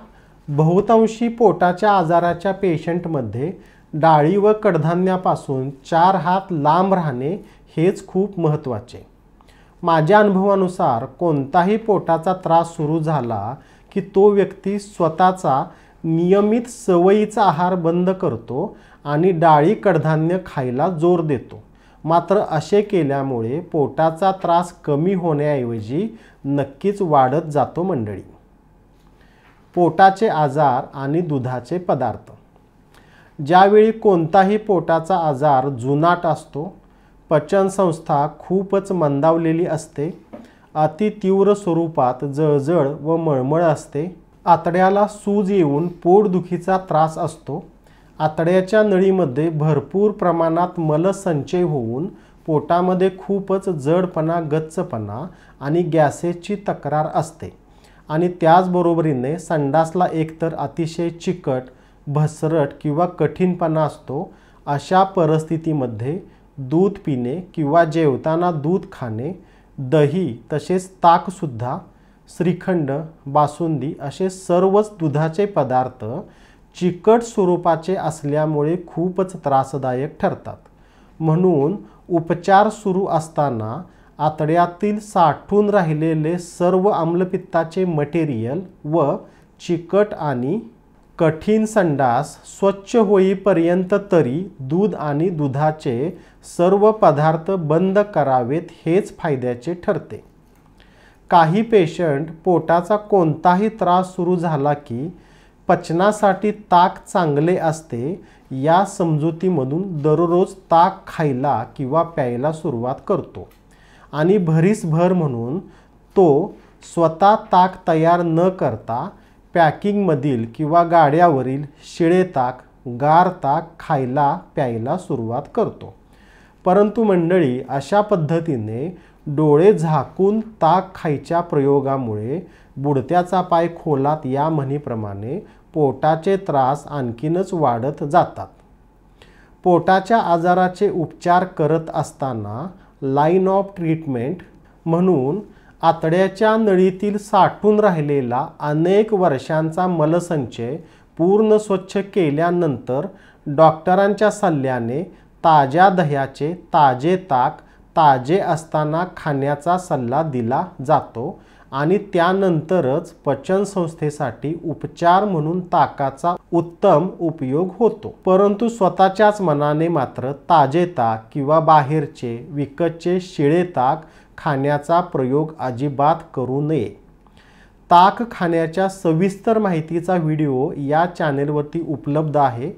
बहुतांशी पोटाच्या आजाराच्या पेशंटमध्ये डाळी व कडधान्यापासून 4 हात लांब राहणे हेच खूप महत्त्वाचे. माझ्या अनुभवानुसार कोणताही पोटाचा त्रास सुरू झाला की तो व्यक्ती स्वतःचा नियमित सवयीचा आहार बंद करतो आणि डाळी कडधान्य खायला जोर देतो. मात्र असे केल्यामुळे पोटाचा त्रास कमी होण्याऐवजी नक्कीच वाढत जातो मंडळी. पोटाचे आजार आणि दुधाचे पदार्थ. ज्यावेळी कोणताही पोटाचा आजार जुनाट असतो, पचनसंस्था खूपच मंदावलेली असते, अति तीव्र स्वरूपात जळजळ व मळमळ असते, आतड्याला सूज येऊन पोटदुखीचा त्रास असतो, आतड्याच्या नळीमध्ये भरपूर प्रमाणात मलसंचय होऊन पोटामध्ये खूपच जडपणा, गच्चपणा आणि गॅसेसची तक्रार असते आणि त्याचबरोबरीने संडासला एकतर अतिशय चिकट, भसरट किंवा कठीणपणा असतो. अशा परिस्थितीमध्ये दूध पिणे किंवा जेवताना दूध खाणे, दही तसेच ताकसुद्धा, श्रीखंड, बासुंदी असे सर्वच दुधाचे पदार्थ चिकट स्वरूपाचे असल्यामुळे खूपच त्रासदायक ठरतात. म्हणून उपचार सुरू असताना आतड्यातील साठून राहिलेले सर्व आम्लपित्ताचे मटेरियल व चिकट आणि कठीण संडास स्वच्छ होईपर्यंत तरी दूध आणि दुधाचे सर्व पदार्थ बंद करावेत हेच फायद्याचे ठरते. काही पेशंट पोटाचा कोणताही त्रास सुरू झाला की पचनासाठी ताक चांगले असते या समजुतीमधून दररोज ताक खायला किंवा प्यायला सुरुवात करतो आणि भरीसभर म्हणून तो स्वतः ताक तयार न करता पॅकिंगमधील किंवा गाड्यावरील शिळे ताक, गार ताक खायला प्यायला सुरुवात करतो. परंतु मंडळी, अशा पद्धतीने डोळे झाकून ताक खायच्या प्रयोगामुळे बुडत्याचा पाय खोलात या म्हणीप्रमाणे पोटाचे त्रास आणखीनच वाढत जातात. पोटाच्या आजाराचे उपचार करत असताना लाईन ऑफ ट्रीटमेंट म्हणून आतड्याच्या नळीतील साठून राहिलेला अनेक वर्षांचा मलसंचय पूर्ण स्वच्छ केल्यानंतर डॉक्टरांच्या सल्ल्याने ताज्या दह्याचे ताजे ताक ताजे असताना खाण्याचा सल्ला दिला जातो आणि त्यानंतरच पचनसंस्थेसाठी उपचार म्हणून ताकाचा उत्तम उपयोग होतो. परंतु स्वतःच्याच मनाने मात्र ताजे ताक किंवा बाहेरचे विकतचे शिळे ताक खाण्याचा प्रयोग अजिबात करू नये. ताक खाण्याच्या सविस्तर माहितीचा व्हिडिओ या चॅनेलवरती उपलब्ध आहे.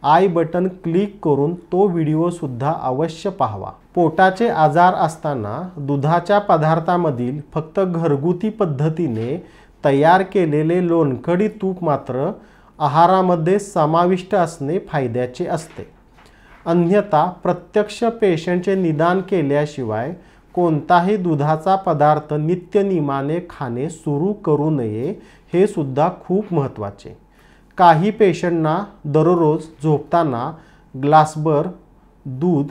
आय बटन क्लिक करून तो व्हिडिओ सुद्धा अवश्य पाहावा. पोटाचे आजार असताना दुधाच्या पदार्थामधील फक्त घरगुती पद्धतीने तयार केलेले लोणकडी तूप मात्र आहारामध्ये समाविष्ट असणे फायद्याचे असते. अन्यथा प्रत्यक्ष पेशंटचे निदान केल्याशिवाय कोणताही दुधाचा पदार्थ नित्यनियमाने खाणे सुरू करू नये हे सुद्धा खूप महत्त्वाचे. काही पेशंटना दररोज झोपताना ग्लासभर दूध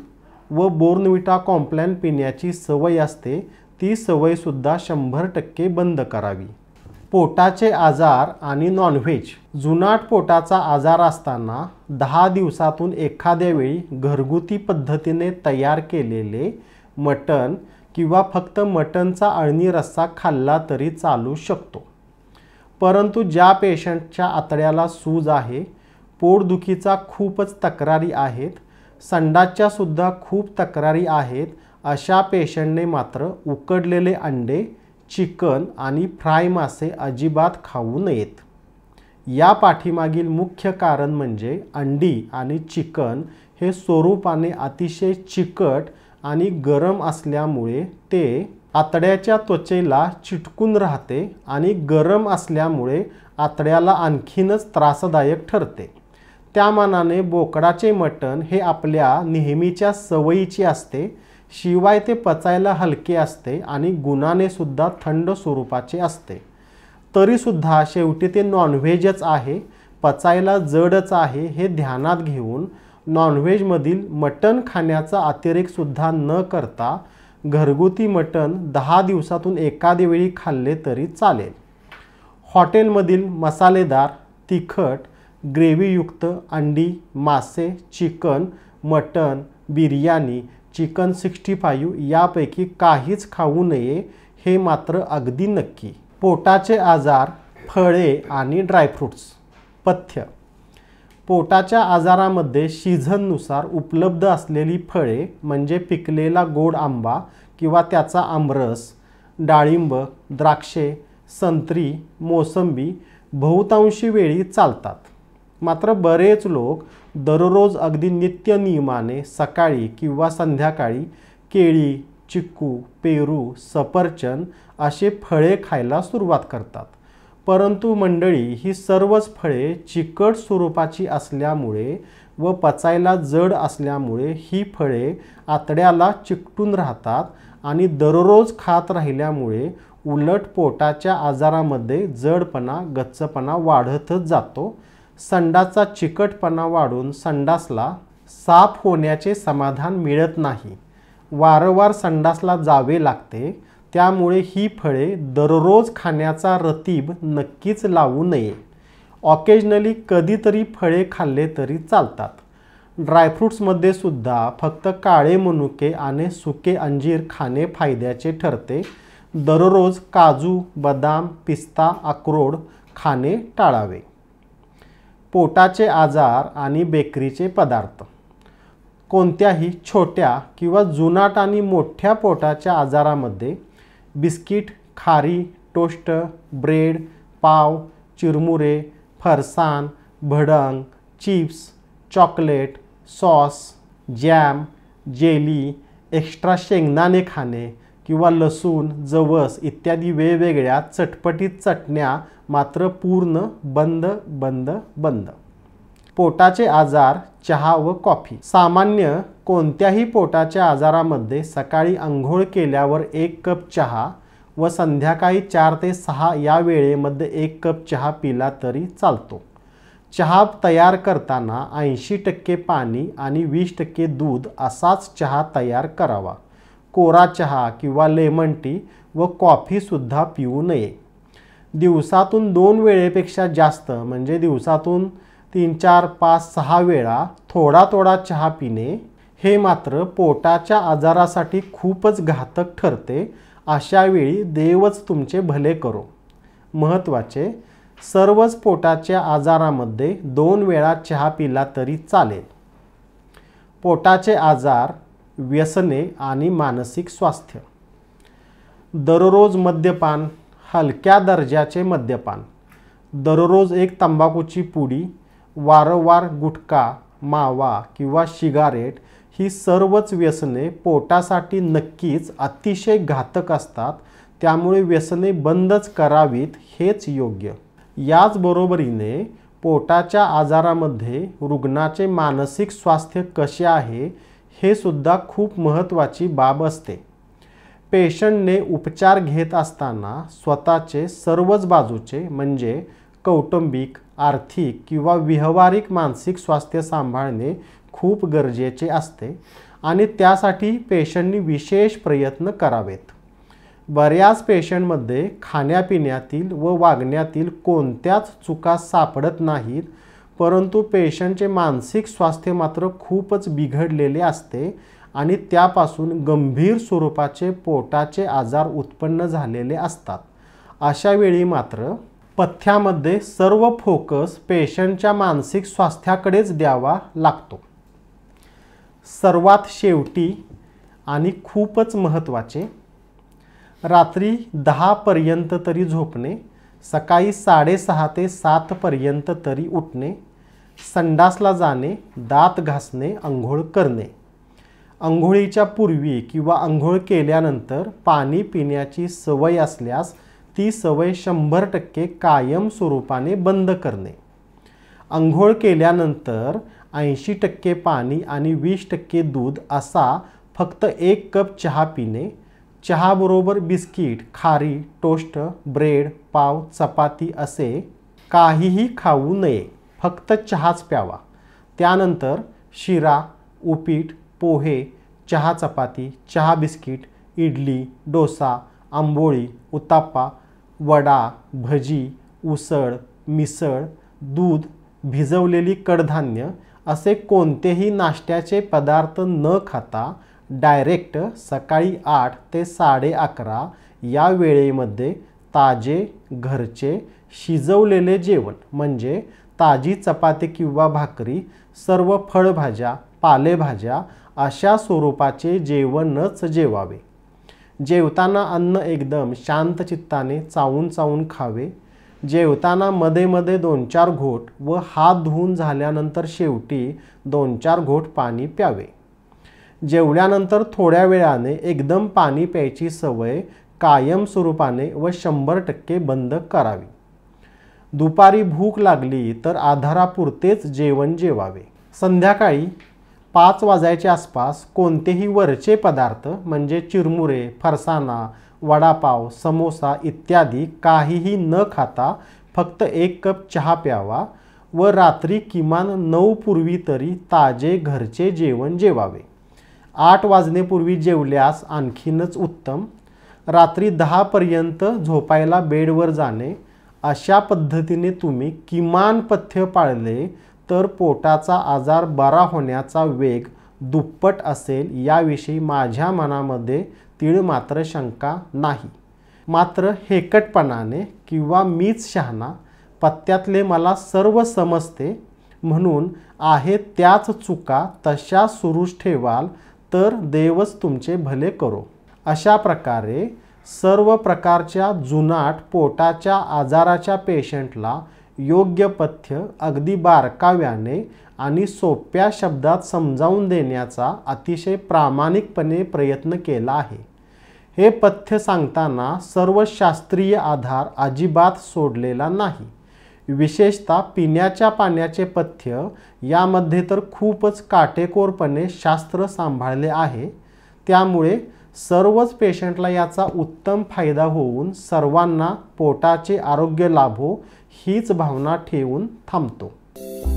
व बोर्नविटा कॉम्प्लॅन पिण्याची सवय असते, ती सवयसुद्धा 100% बंद करावी. पोटाचे आजार आणि नॉनव्हेज. जुनाट पोटाचा आजार असताना 10 दिवसातून एखाद्या वेळी घरगुती पद्धतीने तयार केलेले मटण किंवा फक्त मटणचा अळणी रस्सा खाल्ला तरी चालू शकतो. परंतु ज्या पेशंटच्या आतड्याला सूज आहे, पोटदुखीचा खूपच तक्रारी आहेत, संडासच्या सुद्धा खूप तक्रारी आहेत, अशा पेशंटने मात्र उकडलेले अंडे, चिकन आणि फ्राय मासे अजिबात खाऊ नयेत. या पाठीमागील मुख्य कारण म्हणजे अंडी आणि चिकन हे स्वरूपाने अतिशय चिकट आणि गरम असल्यामुळे ते आतड्याच्या त्वचेला चिटकून राहते आणि गरम असल्यामुळे आतड्याला आणखीनच त्रासदायक ठरते. त्या मानाने बोकडाचे मटण हे आपल्या नेहमीच्या सवयीचे असते, शिवाय ते पचायला हलके असते आणि गुणाने सुद्धा थंड स्वरूपाचे असते. तरीसुद्धा शेवटी ते नॉनव्हेजच आहे, पचायला जडच आहे हे ध्यानात घेऊन नॉनव्हेजमधील मटण खाण्याचा अतिरेकसुद्धा न करता घरगुती मटण 10 दिवसातून एखाद्या वेळी खाल्ले तरी चालेल. हॉटेलमधील मसालेदार, तिखट, ग्रेव्हीयुक्त अंडी, मासे, चिकन, मटण, बिर्याणी, चिकन 65 यापैकी काहीच खाऊ नये हे मात्र अगदी नक्की. पोटाचे आजार, फळे आणि ड्रायफ्रूट्स. पथ्य. पोटाच्या आजारामध्ये सीझननुसार उपलब्ध असलेली फळे म्हणजे पिकलेला गोड आंबा किंवा त्याचा आमरस, डाळिंब, द्राक्षे, संत्री, मोसंबी बहुतांशी वेळी चालतात. मात्र बरेच लोक दररोज अगदी नित्यनियमाने सकाळी किंवा संध्याकाळी केळी, चिक्कू, पेरू, सफरचंद असे फळे खायला सुरुवात करतात. परंतु मंडळी, ही सर्वच फळे चिकट स्वरूपाची असल्यामुळे व पचायला जड असल्यामुळे ही फळे आतड्याला चिकटून राहतात आणि दररोज खात राहिल्यामुळे उलट पोटाच्या आजारामध्ये जडपणा, गच्चपणा वाढतच जातो. संडासचा चिकटपणा वाढून संडासला साफ होण्याचे समाधान मिळत नाही, वारंवार संडासला जावे लागते. त्यामुळे ही फळे दररोज खाण्याचा रतीब नक्कीच लावू नये. ऑकेजनली कधीतरी फळे खाल्ले तरी चालतात. ड्रायफ्रूट्समध्ये सुद्धा फक्त काळे मनुके आणि सुके अंजीर खाणे फायद्याचे ठरते. दररोज काजू, बदाम, पिस्ता, अक्रोड खाणे टाळावे. पोटाचे आजार आणि बेकरीचे पदार्थ. कोणत्याही छोट्या किंवा जुनाट आणि मोठ्या पोटाच्या आजारामध्ये बिस्किट, खारी, टोस्ट, ब्रेड, पाव, चिरमुरे, फरसाण, भडंग, chips, chocolate, sauce, jam, jelly, extra शेंगदाणे खाणे किंवा लसूण, जवस इत्यादी वेगवेगळ्या चटपटीत चटण्या मात्र पूर्ण बंद बंद बंद. पोटाचे आजार, चहा व कॉफी. सामान्य कोणत्याही पोटाच्या आजारामध्ये सकाळी अंघोळ केल्यावर 1 कप चहा व संध्याकाळी 4 ते 6 या वेळेमध्ये 1 कप चहा पिला तरी चालतो. चहा तयार करताना 80% पाणी आणि 20% दूध असाच चहा तयार करावा. कोरा चहा किंवा लेमन टी व कॉफीसुद्धा पिऊ नये. दिवसातून 2 वेळेपेक्षा जास्त म्हणजे दिवसातून 3, 4, 5, 6 वेळा थोडा थोडा चहा पिणे हे मात्र पोटाच्या आजारासाठी खूपच घातक ठरते. अशा वेळी देवच तुमचे भले करो. महत्त्वाचे, सर्वच पोटाच्या आजारामध्ये 2 वेळा चहा पिला तरी चालेल. पोटाचे आजार, व्यसने आणि मानसिक स्वास्थ्य. दररोज मद्यपान, हलक्या दर्जाचे मद्यपान, दररोज 1 तंबाखूची पुडी, वारंवार गुटखा, मावा किंवा सिगारेट ही सर्वच व्यसने पोटासाठी नक्कीच अतिशय घातक असतात. त्यामुळे व्यसने बंदच करावीत हेच योग्य. याचबरोबरीने पोटाच्या आजारामध्ये रुग्णाचे मानसिक स्वास्थ्य कसे आहे हे सुद्धा खूप महत्त्वाची बाब असते. पेशंटने उपचार घेत असताना स्वतःचे सर्वच बाजूचे म्हणजे कौटुंबिक, आर्थिक किंवा व्यावहारिक मानसिक स्वास्थ्य सांभाळणे खूप गरजेचे असते आणि त्यासाठी पेशंटनी विशेष प्रयत्न करावेत। बऱ्याच पेशंटमध्ये खाण्यापिण्यातील व वागण्यातील कोणत्याच चुका सापडत नाहीत, परंतु पेशंटचे मानसिक स्वास्थ्य मात्र खूपच बिघडलेले असते आणि त्यापासून गंभीर स्वरूपाचे पोटाचे आजार उत्पन्न झालेले असतात। अशा वेळी मात्र पथ्यामध्ये सर्व फोकस पेशंटच्या मानसिक स्वास्थ्याकडेच द्यावा लागतो। सर्वात शेवटी आणि खूपच महत्त्वाचे, रात्री 10 पर्यंत तरी झोपणे, सकाळी 6:30 ते 7 पर्यंत तरी उठणे, संडासला जाणे, दात घासणे, अंघोळ करणे, अंघोळीच्या पूर्वी किंवा अंघोळ केल्यानंतर पाणी पिण्याची सवय असल्यास ती सवय 100% कायम स्वरूपाने बंद करणे, अंघोळ केल्यानंतर 80% पाणी आणि 20% दूध असा फक्त 1 कप चहा पिणे, चहाबरोबर बिस्किट, खारी, टोस्ट, ब्रेड, पाव, चपाती असे काहीही खाऊ नये, फक्त चहाच प्यावा। त्यानंतर शिरा, उपीट, पोहे, चहा चपाती, चहा बिस्किट, इडली, डोसा, आंबोळी, उत्ताप्पा, वडा, भजी, उसळ, मिसळ, दूध, भिजवलेली कडधान्य असे कोणतेही नाश्त्याचे पदार्थ न खाता डायरेक्ट सकाळी 8 ते 11:30 या वेळेमध्ये ताजे घरचे शिजवलेले जेवण म्हणजे ताजी चपाती किंवा भाकरी, सर्व फळभाज्या, पालेभाज्या अशा स्वरूपाचे जेवणच जेवावे। जेवताना अन्न एकदम शांत चित्ताने चावून चावून खावे। जेवताना मध्ये मध्ये 2-4 घोट व हात धुवून झाल्यानंतर शेवटी 2-4 घोट पाणी प्यावे। जेवल्यानंतर थोड्या वेळाने एकदम पाणी प्यायची सवय कायम स्वरूपाने व 100% बंद करावी। दुपारी भूक लागली तर आधारापुरतेच जेवण जेवावे। संध्याकाळी 5 वाजायच्या आसपास कोणतेही वरचे पदार्थ म्हणजे चिरमुरे, फरसाणा, वडापाव, समोसा इत्यादी काहीही न खाता फक्त 1 कप चहा प्यावा व रात्री किमान 9 पूर्वी तरी ताजे घरचे जेवण जेवावे। 8 वाजण्यापूर्वी जेवल्यास आणखीनच उत्तम। रात्री 10 पर्यंत झोपायला बेडवर जाणे। अशा पद्धतीने तुम्ही किमान पथ्य पाळले तर पोटाचा आजार बरा होण्याचा वेग दुप्पट असेल याविषयी माझ्या मनामध्ये तीळ मात्र शंका नाही। मात्र हेकटपणाने किंवा मीच शहाणा, पथ्यातले मला सर्व समजते म्हणून आहे त्याच चुका तशा सुरूच ठेवाल तर देवच तुमचे भले करो। अशा प्रकारे सर्व प्रकारच्या जुनाट पोटाच्या आजाराच्या पेशंटला योग्य पथ्य अगदी बारकाव्याने आणि सोप्या शब्दात समजावून देण्याचा अतिशय प्रामाणिकपणे प्रयत्न केला आहे। हे पथ्य सांगताना सर्व शास्त्रीय आधार अजिबात सोडलेला नाही। विशेषतः पिण्याच्या पाण्याचे पथ्य यामध्ये तर खूपच काटेकोरपणे शास्त्र सांभाळले आहे। त्यामुळे सर्वच पेशंटला याचा उत्तम फायदा होऊन सर्वांना पोटाचे आरोग्य लाभो हीच भावना ठेवून थांबतो।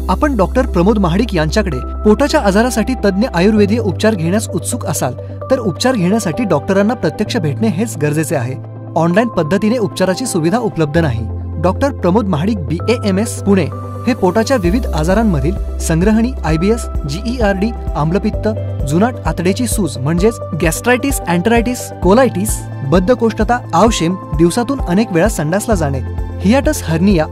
आपण डॉक्टर प्रमोद महाडिक यांच्याकडे पोटाच्या आजारासाठी तज्ञ आयुर्वेदीय उपचार घेण्यास उत्सुक असाल तर उपचार घेण्यासाठी डॉक्टरांना प्रत्यक्ष भेटणे हेच गरजेचे आहे। ऑनलाईन पद्धतीने उपचाराची सुविधा उपलब्ध नाही। डॉक्टर प्रमोद महाडिक BAMS पुणे हे पोटाच्या विविध आजारांमधील संग्रहणी, IBS, GERD, आम्लपित्त, जुनाट आतडेची सूज म्हणजेच गॅस्ट्रायटिस, एंटरायटिस, कोलायटिस, बद्धकोष्ठता, आवशेम, दिवसातून अनेक वेळा संडासला जाणे, हियाटस हर्निया,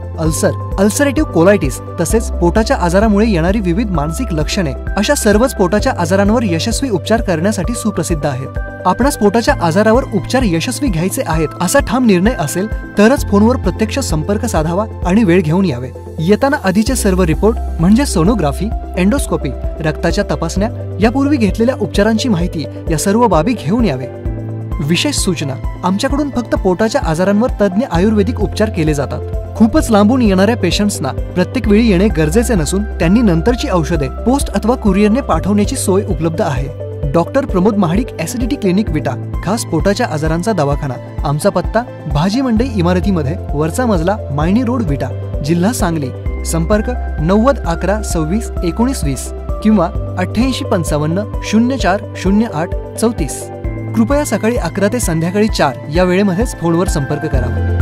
अल्सरेटिव्ह कोलायटिस तसेच पोटाच्या आजारामुळे येणारी विविध मानसिक लक्षणे अशा सर्वच पोटाच्या आजारांवर यशस्वी उपचार करण्यासाठी सुप्रसिद्ध आहेत। आपणास पोटाच्या आजारावर उपचार यशस्वी घ्यायचे आहेत असा ठाम निर्णय असेल तरच फोनवर प्रत्यक्ष संपर्क साधावा आणि वेळ घेऊन यावे। येताना आधीचे सर्व रिपोर्ट म्हणजे सोनोग्राफी, एंडोस्कोपी, रक्ताच्या तपासण्या, यापूर्वी घेतलेल्या उपचारांची माहिती या सर्व बाबी घेऊन यावे। विशेष सूचना, आमच्याकडून फक्त पोटाच्या आजारांवर तज्ञ आयुर्वेदिक उपचार केले जातात। खूपच लांबून येणाऱ्या पेशंट्सना प्रत्येक वेळी येणे गरजेचे नसून त्यांनी नंतरची औषधे पोस्ट अथवा कुरिअरने पाठवण्याची सोय उपलब्ध आहे। Doctor Pramod Mahadik acidity clinic विटा, खास पोटाच्या आजारांचा दवाखाना। आमचा पत्ता भाजी मंडई इमारतीमध्ये वरचा मजला, मायनी रोड, विटा, जिल्हा सांगली। संपर्क 90 11 26 19 20 किंवा 88 55 04 08 34. कृपया सकाळी 11 ते संध्याकाळी 4 या वेळेमध्येच फोनवर संपर्क करावा.